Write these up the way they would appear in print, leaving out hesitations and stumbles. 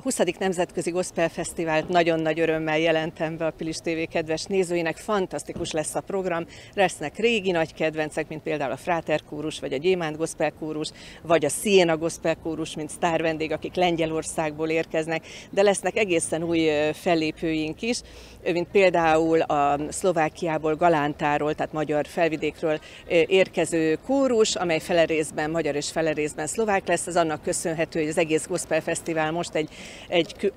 20. Nemzetközi Gospel Fesztivált nagyon nagy örömmel jelentem be a Pilis TV kedves nézőinek. Fantasztikus lesz a program, lesznek régi nagy kedvencek, mint például a Fráter kórus, vagy a Gyémánt Gospel kórus, vagy a Siena Gospel kórus, mint sztárvendég, akik Lengyelországból érkeznek, de lesznek egészen új fellépőink is, mint például a Szlovákiából, Galántáról, tehát magyar felvidékről érkező kórus, amely fele részben magyar és fele részben szlovák lesz. Ez annak köszönhető, hogy az egész Gospel Fesztivál most egy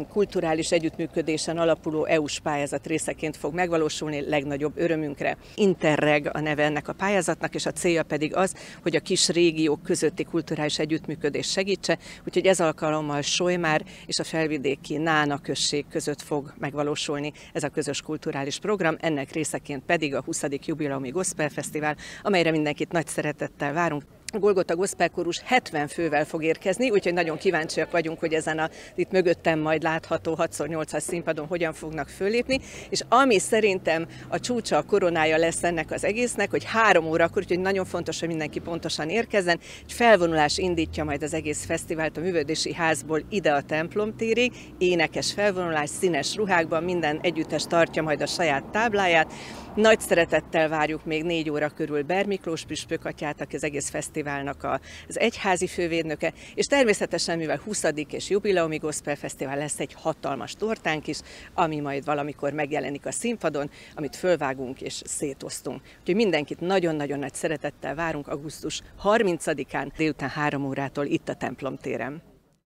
kulturális együttműködésen alapuló EU-s pályázat részeként fog megvalósulni, legnagyobb örömünkre. Interreg a neve ennek a pályázatnak, és a célja pedig az, hogy a kis régiók közötti kulturális együttműködést segítse, úgyhogy ez alkalommal Solymár és a felvidéki Nána község között fog megvalósulni ez a közös kulturális program, ennek részeként pedig a 20. jubileumi Gospel Fesztivál, amelyre mindenkit nagy szeretettel várunk. A Golgota Gospel kórus 70 fővel fog érkezni, úgyhogy nagyon kíváncsiak vagyunk, hogy ezen itt mögöttem majd látható 6x8-as színpadon hogyan fognak föllépni, és ami szerintem a csúcsa, a koronája lesz ennek az egésznek, hogy 3 órakor, úgyhogy nagyon fontos, hogy mindenki pontosan érkezzen, egy felvonulás indítja majd az egész fesztivált a Művelődési Házból ide a templom térig, énekes felvonulás, színes ruhákban, minden együttes tartja majd a saját tábláját. Nagy szeretettel várjuk még 4 óra körül Ber Miklós püspökatyát, aki az egész fesztiválnak az egyházi fővédnöke, és természetesen, mivel 20. és jubileumi Gospel Fesztivál, lesz egy hatalmas tortánk is, ami majd valamikor megjelenik a színpadon, amit fölvágunk és szétosztunk. Úgyhogy mindenkit nagyon-nagyon nagy szeretettel várunk augusztus 30-án délután 3 órától itt a templom téren.